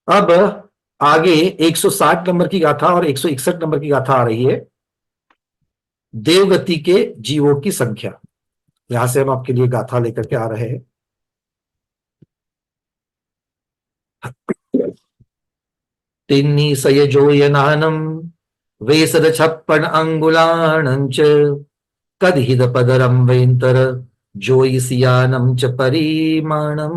अब आगे 160 नंबर की गाथा और 161 नंबर की गाथा आ रही है। देवगति के जीवों की संख्या, यहां से हम आपके लिए गाथा लेकर के आ रहे हैं। तिन्नी सयजोयनानं वेसद छप्पन अंगुलाणं च कदहिद पदरं वेंतर जोईसियानं च परिमाणं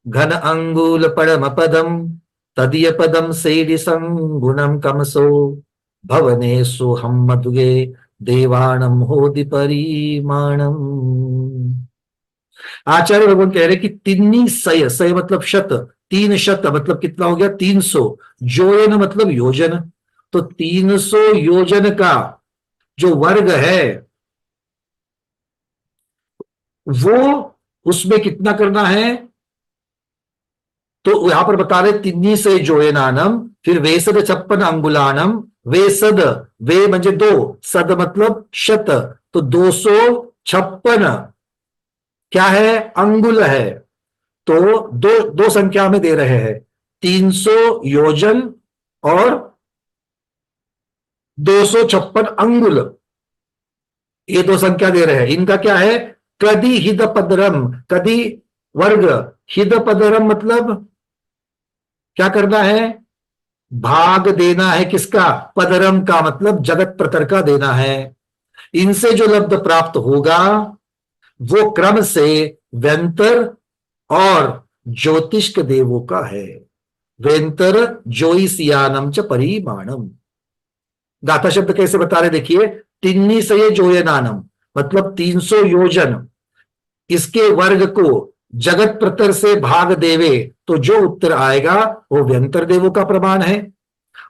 घन अंगुल परम पदम तदीय पदम सेदि संगुणम कमसो भवने सोहम मधुगे देवाणम होदि परिमाणम। आचार्य भगवान कह रहे कि तिन्नी सय, सय मतलब शत, तीन शत मतलब कितना हो गया 300, जोयन मतलब योजन, तो 300 योजन का जो वर्ग है वो उसमें कितना करना है। तो यहां पर बता रहे तिन्नी से जोयनानम, फिर वेसद छप्पन अंगुलानम, वेसद, वे म्हणजे दो, सद मतलब शत, तो 256 क्या है, अंगुल है। तो दो दो संख्या में दे रहे हैं, 300 योजन और 256 अंगुल, ये दो संख्या दे रहे हैं। इनका क्या है, कदी हिद पदरम, कदी वर्ग, हिद पदरम मतलब क्या करना है, भाग देना है किसका, पदरम का मतलब जगत प्रतर का देना है। इनसे जो लब्ध प्राप्त होगा वो क्रम से व्यंतर और ज्योतिष्क देवों का है। वेंतर जोईसियानम च परिमाणम। गाथा शब्द कैसे बता रहे देखिए, तिन्नी से ये जोयनानम मतलब 300 योजन, इसके वर्ग को जगत प्रतर से भाग देवे तो जो उत्तर आएगा वो व्यंतर देवों का प्रमाण है,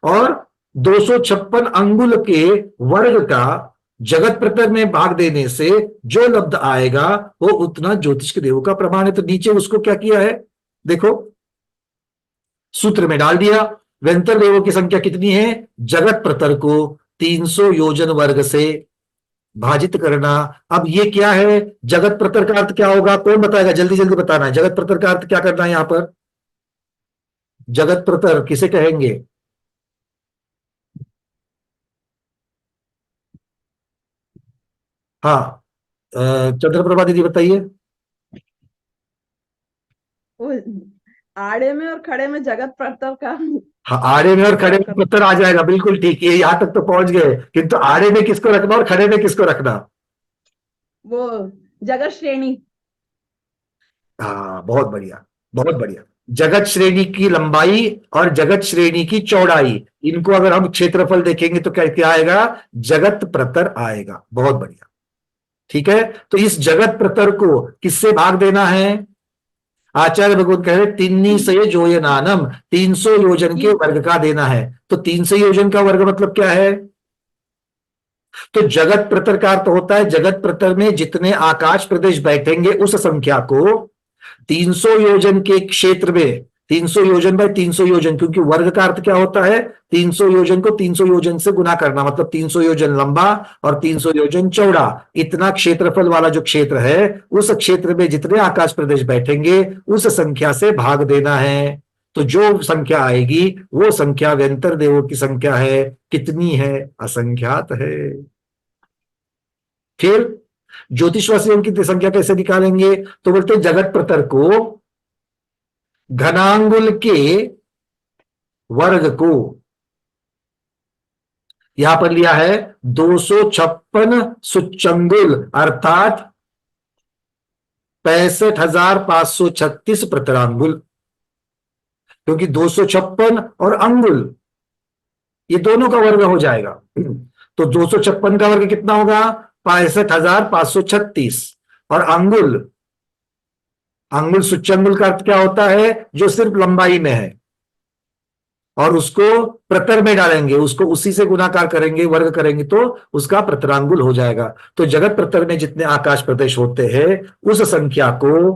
और 256 अंगुल के वर्ग का जगत प्रतर में भाग देने से जो लब्ध आएगा वो उतना ज्योतिष के देवों का प्रमाण है। तो नीचे उसको क्या किया है देखो, सूत्र में डाल दिया। व्यंतर देवों की संख्या कितनी है, जगत प्रतर को 300 योजन वर्ग से भाजित करना। अब ये क्या है, जगत प्रतर का अर्थ क्या होगा, कौन बताएगा, जल्दी जल्दी बताना है, जगत प्रतर का अर्थ क्या करना है यहां पर, जगत प्रतर किसे कहेंगे। हाँ, चंद्रप्रभा दीदी बताइए। वो आड़े में और खड़े में जगत प्रतर का हाँ, आड़े में और खड़े क्या में कर, प्रतर आ जाएगा, बिल्कुल ठीक, ये यहां तक तो पहुंच गए, किंतु आड़े में किसको रखना और खड़े में किसको रखना। वो जगत श्रेणी। हाँ, बहुत बढ़िया, बहुत बढ़िया। जगत श्रेणी की लंबाई और जगत श्रेणी की चौड़ाई, इनको अगर हम क्षेत्रफल देखेंगे तो क्या क्या आएगा, जगत प्रतर आएगा। बहुत बढ़िया, ठीक है। तो इस जगत प्रतर को किससे भाग देना है, आचार्य भगवत कह रहे तिन्नी से जोयनानम, 300 योजन के ये वर्ग का देना है। तो 300 योजन का वर्ग मतलब क्या है, तो जगत प्रतर का अर्थ होता है जगत प्रतर में जितने आकाश प्रदेश बैठेंगे उस संख्या को 300 योजन के क्षेत्र में, 300 योजन बाय 300 योजन, क्योंकि वर्ग का अर्थ क्या होता है, 300 योजन को 300 योजन से गुना करना, मतलब 300 योजन लंबा और 300 योजन चौड़ा, इतना क्षेत्रफल वाला जो क्षेत्र है उस क्षेत्र में जितने आकाश प्रदेश बैठेंगे उस संख्या से भाग देना है। तो जो संख्या आएगी वो संख्या व्यंतर देवों की संख्या है, कितनी है, असंख्यात है। फिर ज्योतिषवासियों की संख्या कैसे निकालेंगे, तो बोलते हैं जगत प्रतर को घनांगुल के वर्ग को, यहां पर लिया है 256 सुच्चंगुल अर्थात 65,536 प्रतरांगुल, क्योंकि 256 और अंगुल ये दोनों का वर्ग हो जाएगा। तो 256 का वर्ग कितना होगा, 65,536, और अंगुल, अंगुल सुच्चंगुल का अर्थ क्या होता है, जो सिर्फ लंबाई में है, और उसको प्रतर में डालेंगे, उसको उसी से गुणाकार करेंगे, वर्ग करेंगे तो उसका प्रतरांगुल हो जाएगा। तो जगत प्रतर में जितने आकाश प्रदेश होते हैं उस संख्या को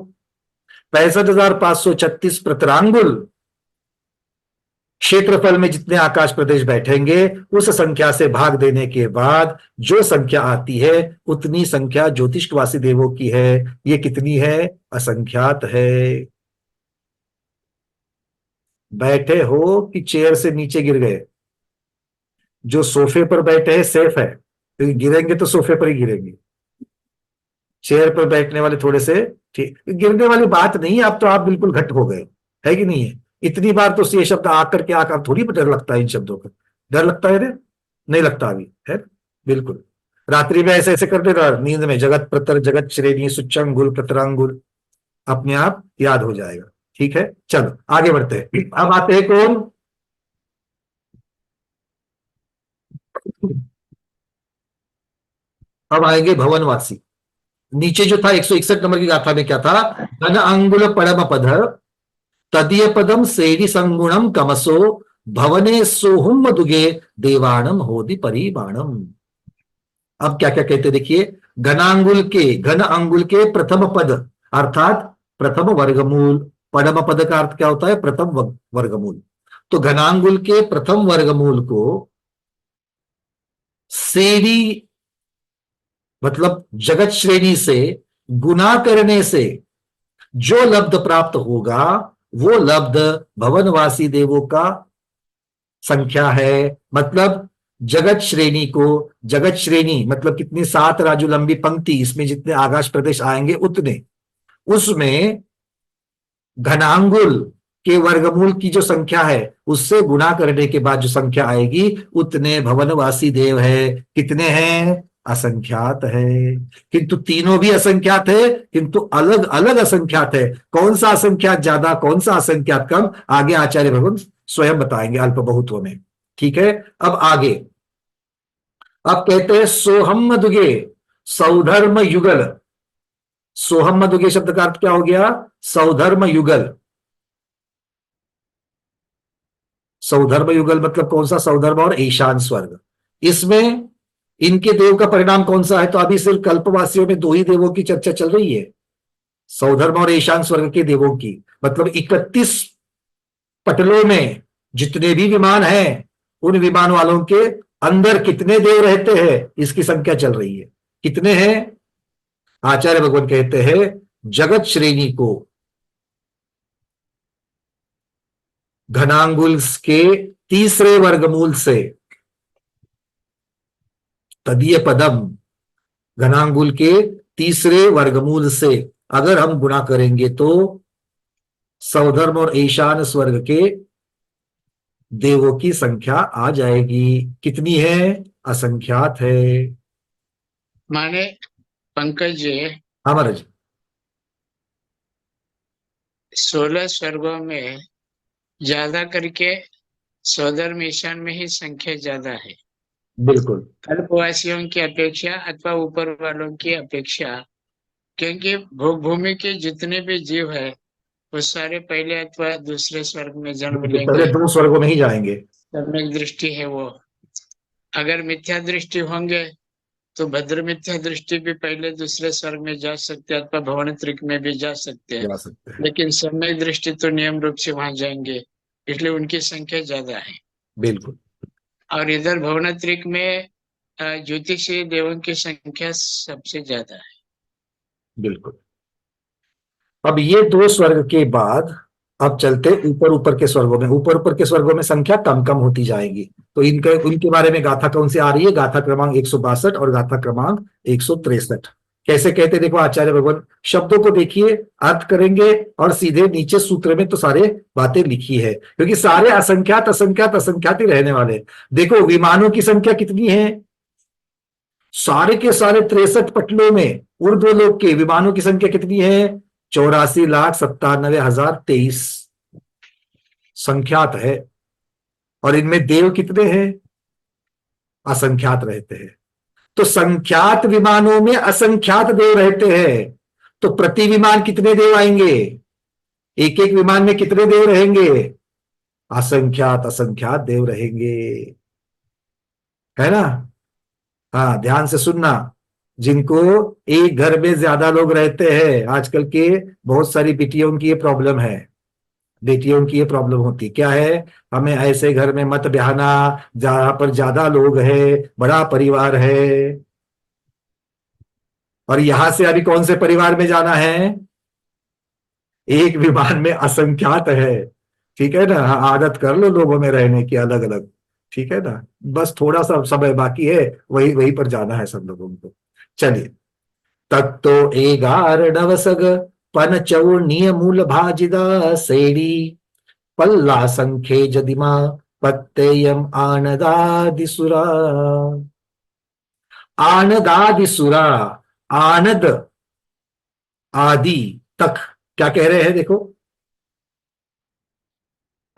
65,536 प्रतरांगुल क्षेत्रफल में जितने आकाश प्रदेश बैठेंगे उस संख्या से भाग देने के बाद जो संख्या आती है उतनी संख्या ज्योतिषवासी देवों की है। ये कितनी है, असंख्यात है। बैठे हो कि चेयर से नीचे गिर गए? जो सोफे पर बैठे हैं सेफ है, क्योंकि गिरेंगे तो सोफे पर ही गिरेंगे। चेयर पर बैठने वाले थोड़े से ठीक, गिरने वाली बात नहीं है। अब तो आप बिल्कुल घट हो गए, है कि नहीं है? इतनी बार तो ये शब्द आकर के आकर थोड़ी डर लगता है इन शब्दों का। डर लगता है रे? नहीं लगता अभी है। बिल्कुल। रात्रि में ऐसे ऐसे करते रहो, नींद में जगत प्रतर जगत श्रेणी सुच्चंगुल प्रतरांगुल अपने आप याद हो जाएगा। ठीक है, चलो आगे बढ़ते हैं। अब आते हैं कौन? अब आएंगे भवनवासी। नीचे जो था 161 नंबर की गाथा में क्या था? घन अंगुल परम पद तदीय पदम सेवी संगुणम कमसो भवने सोहुम दुगे देवाणम होदि परिबाणम। अब क्या क्या कहते देखिए। घन अंगुल के प्रथम पद अर्थात प्रथम वर्गमूल। परम पद का अर्थ क्या होता है? प्रथम वर्गमूल। तो घनांगुल के प्रथम वर्गमूल को सेवी मतलब जगत श्रेणी से गुना करने से जो लब्ध प्राप्त होगा वो लब्ध भवनवासी देवों का संख्या है। मतलब जगत श्रेणी को, जगत श्रेणी मतलब कितनी? 7 राजू लंबी पंक्ति, इसमें जितने आकाश प्रदेश आएंगे उतने, उसमें घनांगुल के वर्गमूल की जो संख्या है उससे गुणा करने के बाद जो संख्या आएगी उतने भवनवासी देव है। कितने हैं? असंख्यात है। किंतु तीनों भी असंख्यात है, किंतु अलग अलग असंख्यात है। कौन सा असंख्यात ज्यादा, कौन सा असंख्यात कम, आगे आचार्य भगवान स्वयं बताएंगे अल्प बहुत्व में। ठीक है, अब आगे। अब कहते हैं सोहम दुगे सौधर्म युगल। सोहम दुगे शब्द का अर्थ क्या हो गया? सौधर्म युगल। सौधर्म युगल मतलब कौन सा? सौधर्म और ईशान स्वर्ग। इसमें इनके देव का परिणाम कौन सा है? तो अभी सिर्फ कल्पवासियों में 2 ही देवों की चर्चा चल रही है, सौधर्म और ईशान स्वर्ग के देवों की। मतलब 31 पटलों में जितने भी विमान हैं उन विमान वालों के अंदर कितने देव रहते हैं इसकी संख्या चल रही है। कितने हैं? आचार्य भगवान कहते हैं जगत श्रेणी को घनांगुल के तीसरे वर्गमूल से तदीय पदम, घनांगुल के तीसरे वर्गमूल से अगर हम गुणा करेंगे तो सौधर्म और ईशान स्वर्ग के देवों की संख्या आ जाएगी। कितनी है? असंख्यात है। माने पंकज जी, हमारा जी 16 स्वर्गों में ज्यादा करके सौधर्म ईशान में ही संख्या ज्यादा है, बिल्कुल कल्पवासियों की अपेक्षा अथवा ऊपर वालों की अपेक्षा। क्योंकि भूमि के जितने भी जीव है वो सारे पहले अथवा दूसरे स्वर्ग में जन्म पहले लेंगे। 2 स्वर्गों में ही जाएंगे। सम्यक दृष्टि है वो। अगर मिथ्या दृष्टि होंगे तो भद्र मिथ्या दृष्टि भी पहले दूसरे स्वर्ग में जा सकते हैं अथवा भवनत्रिक में भी जा सकते हैं, जा सकते हैं। लेकिन सम्यक दृष्टि तो नियम रूप से वहां जाएंगे, इसलिए उनकी संख्या ज्यादा है। बिल्कुल और इधर भवनत्रिक में ज्योतिषी देवों की संख्या सबसे ज्यादा है। बिल्कुल। अब ये 2 स्वर्ग के बाद अब चलते ऊपर ऊपर के स्वर्गों में। ऊपर ऊपर के स्वर्गों में संख्या कम कम होती जाएगी। तो इनके उनके बारे में गाथा कौन सी आ रही है? गाथा क्रमांक 162 और गाथा क्रमांक 163। कैसे कहते देखो आचार्य भगवान, शब्दों को देखिए, अर्थ करेंगे और सीधे नीचे सूत्र में तो सारे बातें लिखी है, क्योंकि सारे असंख्यात असंख्यात असंख्यात ही रहने वाले। देखो विमानों की संख्या कितनी है? सारे के सारे 63 पटलों में ऊर्ध्वलोक के विमानों की संख्या कितनी है? 84,97,023 संख्यात है। और इनमें देव कितने हैं? असंख्यात रहते हैं। तो संख्यात विमानों में असंख्यात देव रहते हैं। तो प्रति विमान कितने देव आएंगे? एक एक विमान में कितने देव रहेंगे? असंख्यात असंख्यात देव रहेंगे, है ना? हाँ, ध्यान से सुनना। जिनको एक घर में ज्यादा लोग रहते हैं, आजकल के बहुत सारी बेटियों की ये प्रॉब्लम है। बेटियों की ये प्रॉब्लम होती क्या है? हमें ऐसे घर में मत ब्याहना जहां पर ज्यादा लोग हैं, बड़ा परिवार है। और यहां से अभी कौन से परिवार में जाना है? एक विमान में असंख्यात है। ठीक है ना, हाँ, आदत कर लो लोगों में रहने की अलग अलग, ठीक है ना, बस थोड़ा सा समय बाकी है, वही वही पर जाना है सब लोगों को। चलिए, तत्तो एगार नवसग पन चौर्णीय मूल भाजिदा सेड़ी पल्ला संख्ये जदिमा पत्तेयम आनदादिसुरा। आनदादिसुरा, आनद आदि तक, क्या कह रहे हैं देखो,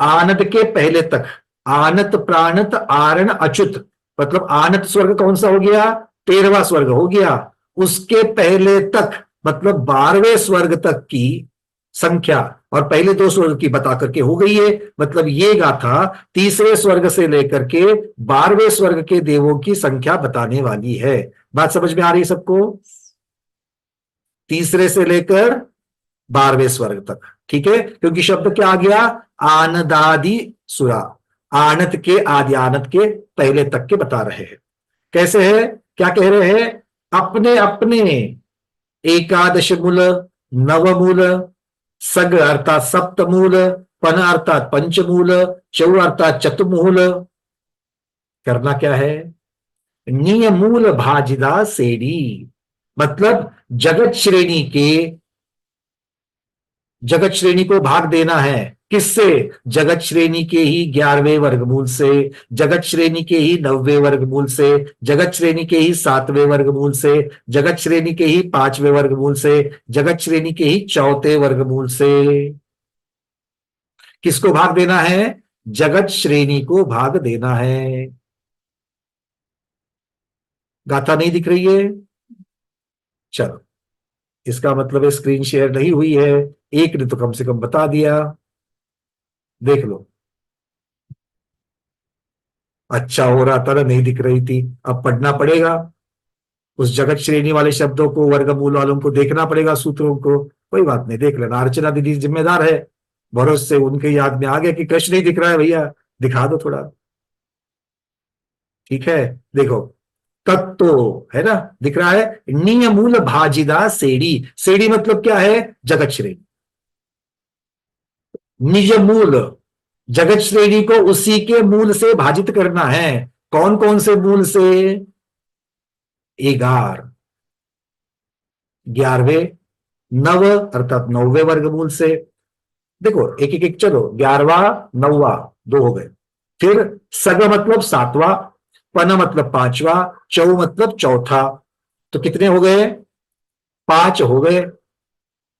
आनद के पहले तक, आनत प्राणत आरण अच्युत, मतलब आनत स्वर्ग कौन सा हो गया, 13वां स्वर्ग हो गया, उसके पहले तक मतलब 12वें स्वर्ग तक की संख्या, और पहले 2 स्वर्ग की बता करके हो गई है, मतलब ये गाथा तीसरे स्वर्ग से लेकर के 12वें स्वर्ग के देवों की संख्या बताने वाली है। बात समझ में आ रही है सबको, तीसरे से लेकर 12वें स्वर्ग तक, ठीक है, क्योंकि शब्द क्या आ गया, आनदादि सुरा, आनत के आदि, आनत के पहले तक के बता रहे हैं। कैसे है, क्या कह रहे हैं, अपने अपने एकादश मूल, नवमूल, सग अर्थात सप्तमूल, पन अर्थात पंचमूल, चौ अर्थात चतुर्मूल, करना क्या है, नियमूल भाजिदा सेड़ी, मतलब जगत श्रेणी को भाग देना है, किससे, जगत श्रेणी के ही 11वें वर्गमूल से, जगत श्रेणी के ही 9वें वर्गमूल से, जगत श्रेणी के ही 7वें वर्गमूल से, जगत श्रेणी के ही 5वें वर्गमूल से, जगत श्रेणी के ही 4थे वर्गमूल से। किसको भाग देना है, जगत श्रेणी को भाग देना है। गाथा नहीं दिख रही है, चलो, इसका मतलब है स्क्रीन शेयर नहीं हुई है, एक ने तो कम से कम बता दिया, देख लो, अच्छा हो रहा था ना, नहीं दिख रही थी, अब पढ़ना पड़ेगा, उस जगत श्रेणी वाले शब्दों को, वर्गमूल वालों को देखना पड़ेगा, सूत्रों को, कोई बात नहीं, देख लेना, अर्चना दीदी जिम्मेदार है, भरोसे से उनके याद में आ गया कि कृष्ण नहीं दिख रहा है भैया, दिखा दो थोड़ा, ठीक है, देखो, तत्तो है ना, दिख रहा है, नियमूल भाजिदा सेड़ी, सेड़ी मतलब क्या है, जगत श्रेणी, निज मूल, जगत श्रेणी को उसी के मूल से भाजित करना है, कौन कौन से मूल से, 11, 11वें, नव अर्थात 9वें वर्गमूल से, देखो एक एक एक, चलो 11वां 9वां 2 हो गए, फिर सग मतलब 7वां, पन मतलब 5वां, चौ मतलब चौथा, तो कितने हो गए, 5 हो गए,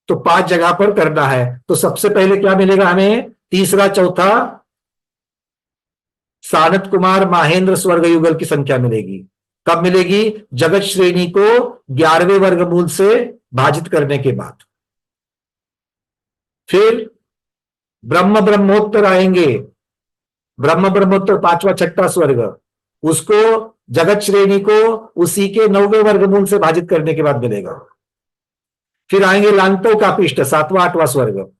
तो 5 जगह पर करना है, तो सबसे पहले क्या मिलेगा हमें, तीसरा चौथा सानत कुमार माहेंद्र स्वर्ग युगल की संख्या मिलेगी, कब मिलेगी, जगत श्रेणी को 11वें वर्गमूल से भाजित करने के बाद। फिर ब्रह्म ब्रह्मोत्तर आएंगे, ब्रह्म ब्रह्मोत्तर 5वां 6ठा स्वर्ग, उसको जगत श्रेणी को उसी के 9वें वर्गमूल से भाजित करने के बाद मिलेगा। फिर आएंगे लांतो का पिष्ट 7वां 8वां स्वर्ग,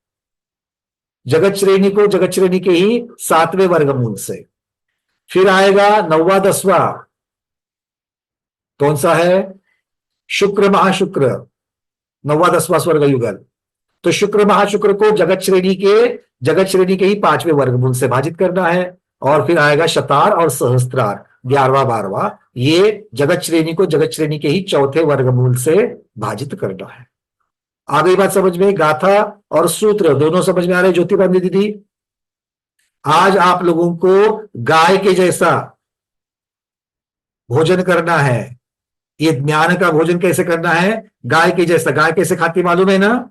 जगत श्रेणी को जगत श्रेणी के ही 7वें वर्गमूल से। फिर आएगा 9वां 10वां, कौन सा है, शुक्र महाशुक्र, 9वां 10वां स्वर्ग युगल, तो शुक्र महाशुक्र को जगत श्रेणी के ही 5वें वर्गमूल से भाजित करना है। और फिर आएगा शतार और सहस्त्रार 11वां 12वां, ये जगत श्रेणी को जगत श्रेणी के ही 4थे वर्गमूल से भाजित करना है। आ गई बात समझ में, गाथा और सूत्र दोनों समझ में आ रहे ज्योतिबांधी दीदी, आज आप लोगों को गाय के जैसा भोजन करना है, ये ज्ञान का भोजन कैसे करना है, गाय के जैसा, गाय कैसे खाती मालूम है ना,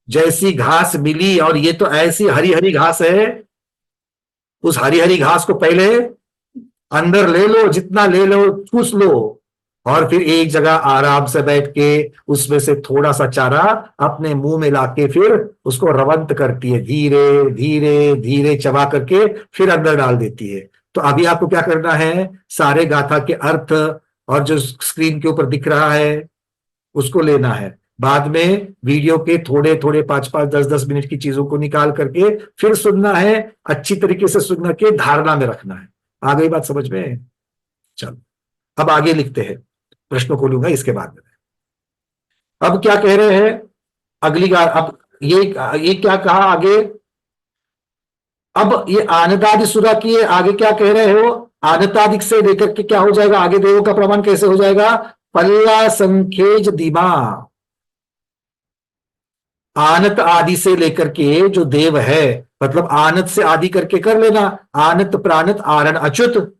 जैसी घास मिली, और ये तो ऐसी हरी हरी घास है, उस हरी हरी घास को पहले अंदर ले लो, जितना ले लो चूस लो, और फिर एक जगह आराम से बैठ के उसमें से थोड़ा सा चारा अपने मुंह में लाके फिर उसको रवंत करती है, धीरे धीरे धीरे चबा करके फिर अंदर डाल देती है। तो अभी आपको क्या करना है, सारे गाथा के अर्थ और जो स्क्रीन के ऊपर दिख रहा है उसको लेना है, बाद में वीडियो के थोड़े थोड़े 5-5 10-10 मिनट की चीजों को निकाल करके फिर सुनना है, अच्छी तरीके से सुनना के धारणा में रखना है। आ गई बात समझ में, चलो अब आगे लिखते हैं, प्रश्नों को लूंगा इसके बाद में। अब क्या कह रहे हैं, अब ये क्या कहा आगे, अब ये आनतादि सुरा की आगे क्या कह रहे हो, आनतादिक से लेकर के क्या हो जाएगा, आगे देवों का प्रमाण कैसे हो जाएगा, पल्ला संखेज दिमा, आनत आदि से लेकर के जो देव है, मतलब आनत से आदि करके कर लेना, आनत प्राणत आरण अच्युत,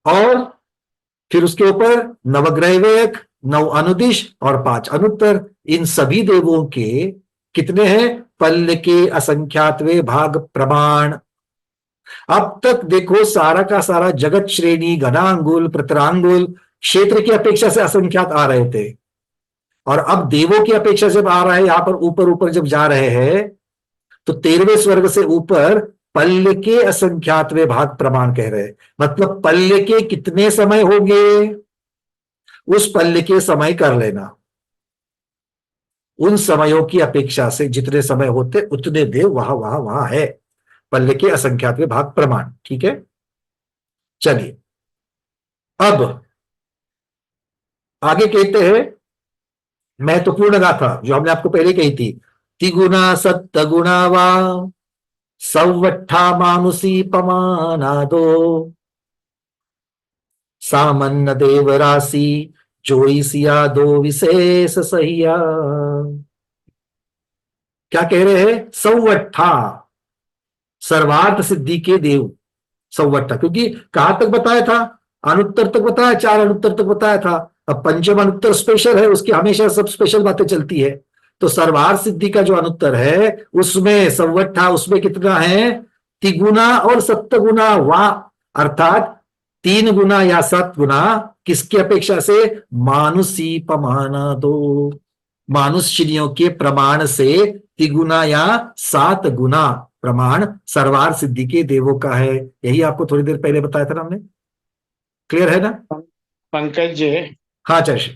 और फिर उसके ऊपर नवग्रह वेक, नव अनुदिश और 5 अनुत्तर। इन सभी देवों के कितने हैं, पल्ल के असंख्यातवे भाग प्रमाण। अब तक देखो सारा का सारा जगत श्रेणी घनांगुल प्रतरांगुल क्षेत्र की अपेक्षा से असंख्यात आ रहे थे, और अब देवों की अपेक्षा जब आ रहा है यहां पर ऊपर ऊपर जब जा रहे हैं, तो 13वें स्वर्ग से ऊपर पल्ल के असंख्यातवे भाग प्रमाण कह रहे हैं। मतलब पल्ल के कितने समय होंगे, उस पल्ल के समय कर लेना, उन समयों की अपेक्षा से जितने समय होते उतने देव वहां वहां वहां है, पल्ल के असंख्यातवे भाग प्रमाण। ठीक है, चलिए अब आगे कहते हैं महत्वपूर्ण गाथा जो हमने आपको पहले कही थी, तिगुना सत्त गुणा वा सवट्ठा मानुषी पमानादो सामन्न देव राशि जोईसिया दो विशेष सहिया। क्या कह रहे हैं, सवट्ठा सर्वार्थ सिद्धि के देव, सवट्ठा, क्योंकि कहां तक बताया था, अनुत्तर तक बताया, 4 अनुत्तर तक बताया था। अब पंचम अनुत्तर स्पेशल है, उसकी हमेशा सब स्पेशल बातें चलती है। तो सर्वार्थ सिद्धि का जो अनुत्तर है उसमें सवट्ठा, उसमें कितना है, तिगुना और सप्तगुना वा, अर्थात 3 गुना या 7 गुना, किसकी अपेक्षा से, मानुषी पमाना दो, मानुष्यों के प्रमाण से तिगुना या 7 गुना प्रमाण सर्वार्थ सिद्धि के देवों का है। यही आपको थोड़ी देर पहले बताया था ना हमने, क्लियर है ना। पंकज जी, हाँ चर्ष,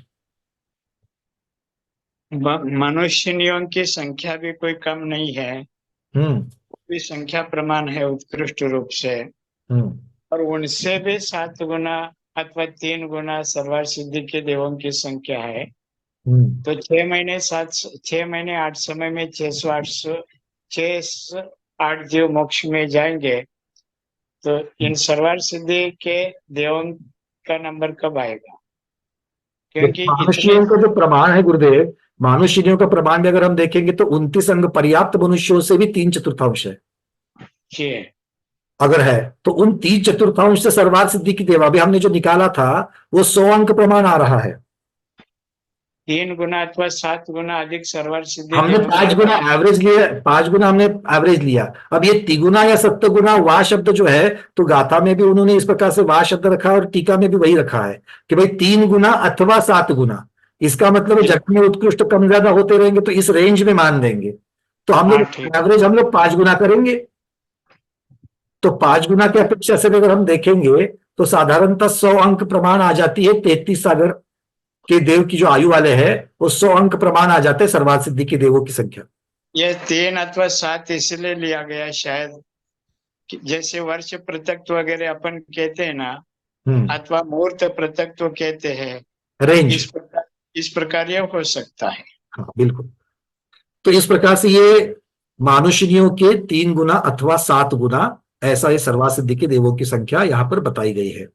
मनुष्यों की संख्या भी कोई कम नहीं है, भी संख्या प्रमाण है उत्कृष्ट रूप से, और उनसे भी 7 गुना अथवा 3 गुना सर्वार्थ सिद्धि के देवों की संख्या है। तो 6 महीने 8 समय में 608 जीव मोक्ष में जाएंगे, तो इन सर्वार्थ सिद्धि के देवों का नंबर कब आएगा, क्योंकि मानुष्यों का जो प्रमाण है गुरुदेव, मानुष्यों का प्रमाण में अगर हम देखेंगे तो 29 अंग पर्याप्त मनुष्यों से भी 3/4 है, जी अगर है तो उन 3/4 से सर्वार्थ सिद्धि की देवा भी हमने जो निकाला था वो 100 अंक प्रमाण आ रहा है। 3 गुना अथवा 7 गुना अधिक सर्वार्थ सिद्धि हमने 5 गुना एवरेज लिया, 5 गुना हमने एवरेज लिया। अब ये तिगुना या सप्तगुना वाह शब्द जो है, तो गाथा में भी उन्होंने इस प्रकार से वाह शब्द रखा है और टीका में भी वही रखा है कि भाई 3 गुना अथवा 7 गुना। इसका मतलब जगत में उत्कृष्ट कम ज्यादा होते रहेंगे तो इस रेंज में मान देंगे, तो हम लोग एवरेज हम लोग 5 गुना करेंगे। तो 5 गुना की अपेक्षा से अगर हम देखेंगे तो साधारणतः 100 अंक प्रमाण आ जाती है। 33 सागर के देव की जो आयु वाले हैं वो 100 अंक प्रमाण आ जाते हैं सर्वार्थ सिद्धि के देवों की संख्या। ये 3 अथवा 7 इसलिए लिया गया शायद, जैसे वर्ष पृथक्त्व वगैरह अपन कहते हैं ना, अथवा मुहूर्त पृथक्त्व कहते हैं, रेंज, इस प्रकार यह हो सकता है। हाँ बिल्कुल। तो इस प्रकार से ये मानुष्यों के 3 गुना अथवा 7 गुना, ऐसा ये सर्वार्थ सिद्धि के देवों की संख्या यहां पर बताई गई है।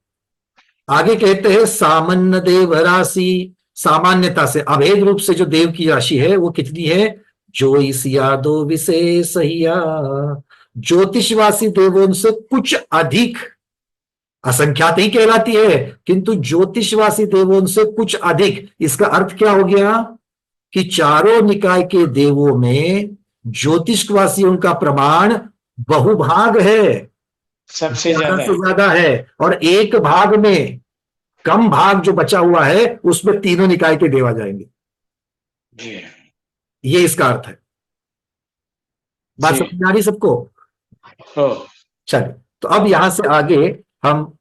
आगे कहते हैं सामान्य देव राशि, सामान्यता से अभेद रूप से जो देव की राशि है वो कितनी है, जोईसिया दो विशेष हिया, ज्योतिषवासी देवों से कुछ अधिक, असंख्यात ही कहलाती है किंतु ज्योतिषवासी देवों से कुछ अधिक। इसका अर्थ क्या हो गया कि चारों निकाय के देवों में ज्योतिषवासियों का प्रमाण बहुभाग है, सबसे ज्यादा है, और एक भाग में कम भाग जो बचा हुआ है उसमें तीनों निकाय के देव आ जाएंगे। ये इसका अर्थ है। बात समझ आ रही सबको। चलिए, तो अब यहां से आगे हम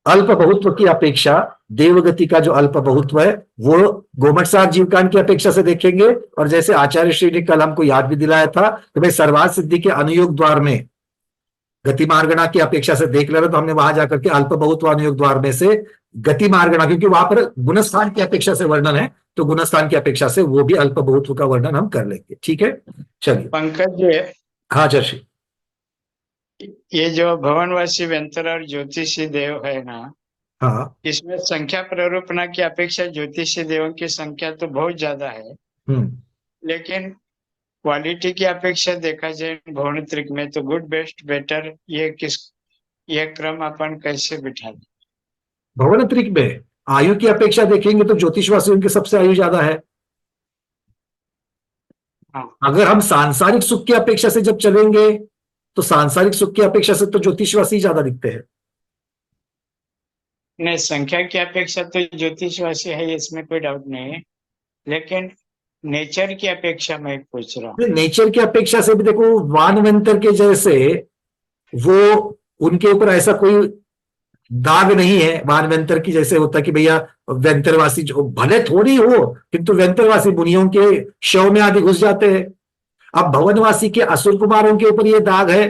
अल्प बहुत्व की अपेक्षा देवगति का जो अल्प बहुत्व है वो गोमटसार जीवकान की अपेक्षा से देखेंगे। और जैसे आचार्य श्री ने कल हमको याद भी दिलाया था कि भाई सर्वार्थ सिद्धि के अनुयोग द्वार में गति मार्गणा की अपेक्षा से देख ले रहे, तो हमने वहां जाकर के अल्प बहुत्व अनुयोग द्वार में से गति मार्गणा, क्योंकि वहां पर गुणस्थान की अपेक्षा से वर्णन है, तो गुणस्थान की अपेक्षा से वो भी अल्प बहुत्व का वर्णन हम कर लेंगे। ठीक है, चलिए। पंकज जी, हाँ जर्शी, ये जो भवनवासी व्यंतर और ज्योतिषी देव है ना, हाँ, इसमें संख्या प्ररूपणा की अपेक्षा ज्योतिषी देवों की संख्या तो बहुत ज्यादा है, लेकिन क्वालिटी की अपेक्षा देखा जाए भवनत्रिक में तो गुड बेस्ट बेटर ये क्रम अपन कैसे बिठा दें? भवनत्रिक में आयु की अपेक्षा देखेंगे तो ज्योतिषवासियों की सबसे आयु ज्यादा है। हाँ, अगर हम सांसारिक सुख की अपेक्षा से जब चलेंगे तो सांसारिक सुख की अपेक्षा से तो ज्योतिषवासी ज्यादा दिखते हैं। नहीं, संख्या की अपेक्षा तो ज्योतिषवासी है, इसमें कोई डाउट नहीं है, लेकिन नेचर की अपेक्षा मैं पूछ रहा हूँ। नेचर की अपेक्षा से भी देखो, वानवंतर के जैसे वो, उनके ऊपर ऐसा कोई दाग नहीं है वानवंतर की जैसे होता कि भैया व्यंतरवासी जो भले थोड़ी हो किंतु व्यंतरवासी मुनियों के शव में आदि घुस जाते हैं। अब भवनवासी के असुर कुमारों के ऊपर ये दाग है,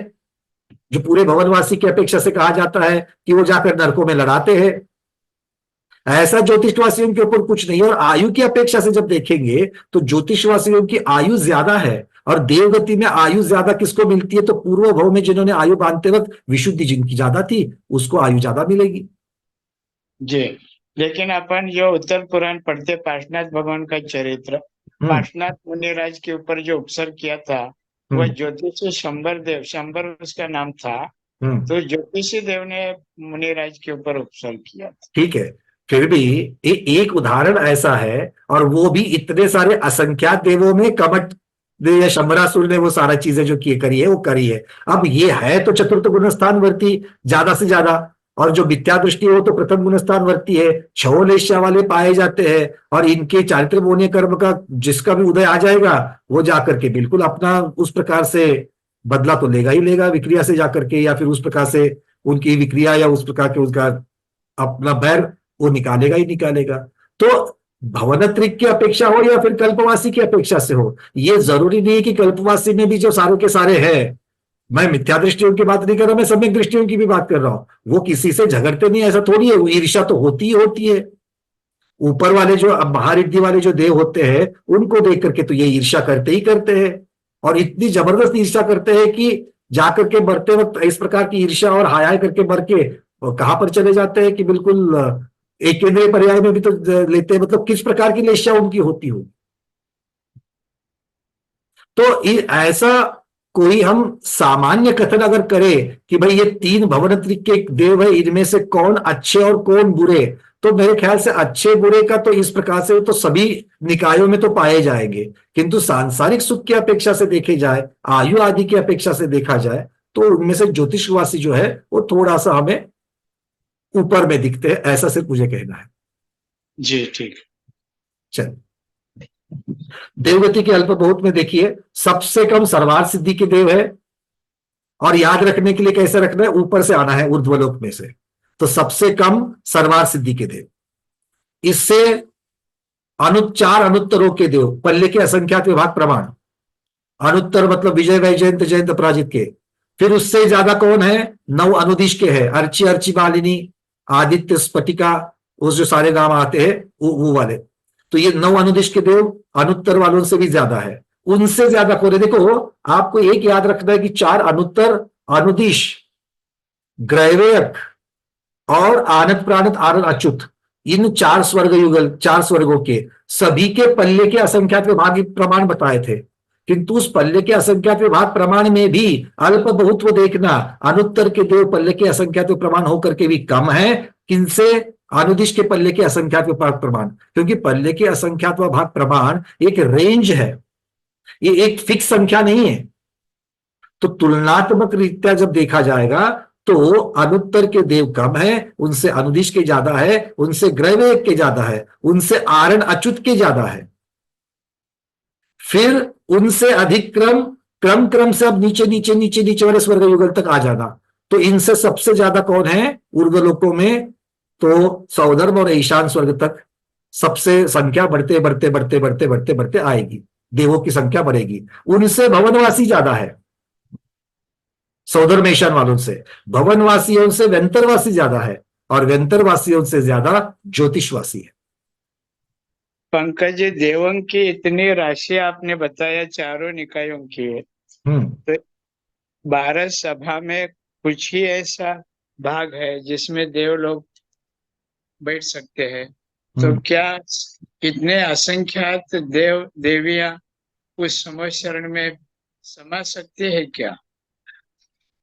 जो पूरे भवनवासी की अपेक्षा से कहा जाता है कि वो जाकर नरकों में लड़ाते हैं। ऐसा ज्योतिषवासियों के ऊपर कुछ नहीं है। और आयु की अपेक्षा से जब देखेंगे तो ज्योतिषवासियों की आयु ज्यादा है, और देवगति में आयु ज्यादा किसको मिलती है, तो पूर्व भव में जिन्होंने आयु बांधते वक्त विशुद्धि जिनकी ज्यादा थी उसको आयु ज्यादा मिलेगी। जी, लेकिन अपन जो उत्तर पुराण पढ़ते पार्श्वनाथ भगवान का चरित्र, पार्श्वनाथ मुनिराज के ऊपर जो उपसर्ग किया था वह ज्योतिषी शंबर देव, शंबर उसका नाम था, तो ज्योतिषी देव ने मुनिराज के ऊपर उपसर्ग किया था। ठीक है, फिर भी एक उदाहरण ऐसा है, और वो भी इतने सारे असंख्यात देवों में कमट या शंबरासुर ने वो सारा चीजें जो करी है वो करी है। अब ये है तो चतुर्थ गुणस्थान वर्ती ज्यादा से ज्यादा, और जो विद्या दृष्टि हो तो प्रथम गुणस्थान वर्ती है, छह वाले पाए जाते हैं, और इनके चारित्र बोने कर्म का जिसका भी उदय आ जाएगा वो जाकर के बिल्कुल अपना उस प्रकार से बदला तो लेगा ही लेगा विक्रिया से जाकर के, या फिर उस प्रकार से उनकी विक्रिया या उस प्रकार के उसका अपना बैर वो निकालेगा ही निकालेगा। तो भवनत्रिक की अपेक्षा हो या फिर कल्पवासी की अपेक्षा से हो, ये जरूरी नहीं है कि कल्पवासी में भी जो सारों के सारे हैं, मैं मिथ्या दृष्टियों की बात नहीं कर रहा, मैं सम्यक दृष्टियों की भी बात कर रहा हूं, वो किसी से झगड़ते नहीं, ऐसा थोड़ी है। ईर्ष्या तो होती ही होती है। ऊपर वाले जो अब महारिद्धि वाले जो देव होते हैं उनको देख करके तो ये ईर्ष्या करते ही करते हैं, और इतनी जबरदस्त ईर्ष्या करते हैं कि जाकर के मरते वक्त इस प्रकार की ईर्ष्या और हाय करके मर के कहां पर चले जाते हैं कि बिल्कुल एक केंद्रीय पर्याय में भी तो लेते हैं। मतलब किस प्रकार की ईर्ष्या उनकी होती होगी। तो ऐसा कोई हम सामान्य कथन अगर करें कि भाई ये तीन भवनत्रिक के देव है, इनमें से कौन अच्छे और कौन बुरे, तो मेरे ख्याल से अच्छे बुरे का तो इस प्रकार से तो सभी निकायों में तो पाए जाएंगे, किंतु सांसारिक सुख की अपेक्षा से देखे जाए, आयु आदि की अपेक्षा से देखा जाए, तो उनमें से ज्योतिषवासी जो है वो थोड़ा सा हमें ऊपर में दिखते हैं, ऐसा सिर्फ मुझे कहना है। जी ठीक। चल, देवगति के अल्प बहुत में देखिए सबसे कम सर्वार्थ सिद्धि के देव है, और याद रखने के लिए कैसे रखना है, ऊपर से आना है ऊर्ध्वलोक में से, तो सबसे कम सर्वार्थ सिद्धि के देव। इससे चार अनुत्तरों के देव, पल्ले के असंख्यात विभाग प्रमाण, अनुत्तर मतलब विजय वैजयंत जयंत अपराजित के। फिर उससे ज्यादा कौन है, 9 अनुदिश के है, अर्ची अर्ची मालिनी आदित्य स्फटिका, उस जो सारे नाम आते हैं वो वाले। तो ये 9 अनुदिश के देव अनुत्तर वालों से भी ज्यादा है। उनसे ज्यादा कौन है, देखो आपको एक याद रखना है कि 4 अनुत्तर, अनुदिश, ग्रैवेयक और आनत प्राणत आनंद अच्युत, इन 4 स्वर्ग युगल, 4 स्वर्गों के सभी के पल्ले के असंख्यात विभाग प्रमाण बताए थे, किंतु उस पल्ले के असंख्यात विभाग प्रमाण में भी अल्प बहुत्व देखना, अनुत्तर के देव पल्ले के असंख्यात प्रमाण होकर के भी कम है किनसे, अनुदिश के पल्ले के असंख्यात विभाग प्रमाण, क्योंकि पल्ले के असंख्यात विभाग प्रमाण एक रेंज है, ये एक फिक्स संख्या नहीं है। तो तुलनात्मक रीत्या जब देखा जाएगा तो अनुत्तर के देव कम है, उनसे अनुदिश के ज्यादा है, उनसे ग्रैवेयक के ज्यादा है, उनसे आरण अच्युत के ज्यादा है। फिर उनसे अधिक क्रम क्रम से अब नीचे नीचे नीचे नीचे वाले स्वर्ग युगल तक आ जाना। तो इनसे सबसे ज्यादा कौन है ऊर्ध्वलोकों में, तो सौधर्म और ईशान स्वर्ग तक सबसे संख्या बढ़ते बढ़ते बढ़ते बढ़ते बढ़ते बढ़ते आएगी, देवों की संख्या बढ़ेगी। उनसे भवनवासी ज्यादा है, सौधर्म ईशान वालों से, भवनवासियों से व्यंतरवासी ज्यादा है, और व्यंतरवासियों से ज्यादा ज्योतिषवासी है। पंकज जी, देवों की इतनी राशि आपने बताया चारों निकायों की, तो 12 सभा में कुछ ही ऐसा भाग है जिसमें देव लोग बैठ सकते हैं, तो क्या इतने असंख्यात देव देवियां उस समशरण में समा सकती है क्या?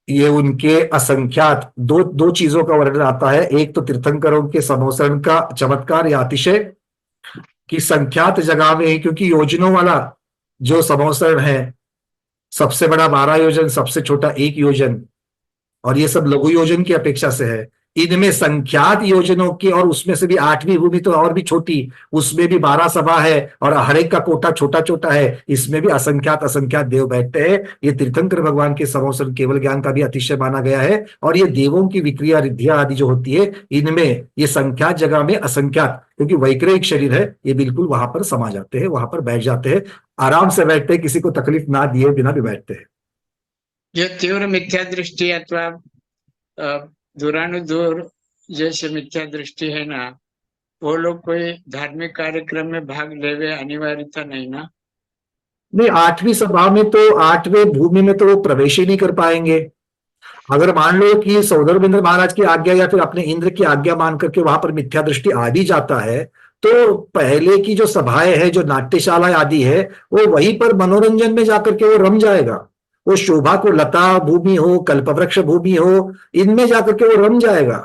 ये उनके असंख्यात दो दो चीजों का वर्णन आता है। एक तो तीर्थंकरों के समोसरण का चमत्कार या अतिशय कि संख्यात जगह में, क्योंकि योजनों वाला जो समोसरण है, सबसे बड़ा 12 योजन, सबसे छोटा 1 योजन, और ये सब लघु योजन की अपेक्षा से है। इनमें संख्यात योजनों की, और उसमें से भी 8वीं भूमि तो और भी छोटी, उसमें भी 12 सभा है और हर एक का कोटा छोटा छोटा है, इसमें भी असंख्यात असंख्यात देव बैठते हैं। ये तीर्थंकर भगवान के समोसन केवल ज्ञान का भी अतिशय माना गया है। और ये देवों की विक्रिया रिद्धिया आदि जो होती है, इनमें ये संख्यात जगह में असंख्यात, क्योंकि वैक्रयिक शरीर है, ये बिल्कुल वहां पर समा जाते हैं, वहां पर बैठ जाते हैं, आराम से बैठते हैं, किसी को तकलीफ ना दिए बिना भी बैठते हैं। जो तीव्र मिथ्या दृष्टि अथवा दूरानुदूर जैसे मिथ्या दृष्टि है ना, वो लोग कोई धार्मिक कार्यक्रम में भाग लेवे अनिवार्यता नहीं ना? नहीं, 8वीं सभा में तो 8वें भूमि में तो वो प्रवेश ही नहीं कर पाएंगे। अगर मान लो कि सौदरबिंद्र महाराज की आज्ञा या फिर अपने इंद्र की आज्ञा मान करके वहां पर मिथ्या दृष्टि आ भी जाता है, तो पहले की जो सभाएं हैं, जो नाट्यशाला आदि है, वो वहीं पर मनोरंजन में जाकर के वो रम जाएगा। वो शोभा को लता भूमि हो, कल्पवृक्ष भूमि हो, इनमें जाकर के वो रम जाएगा।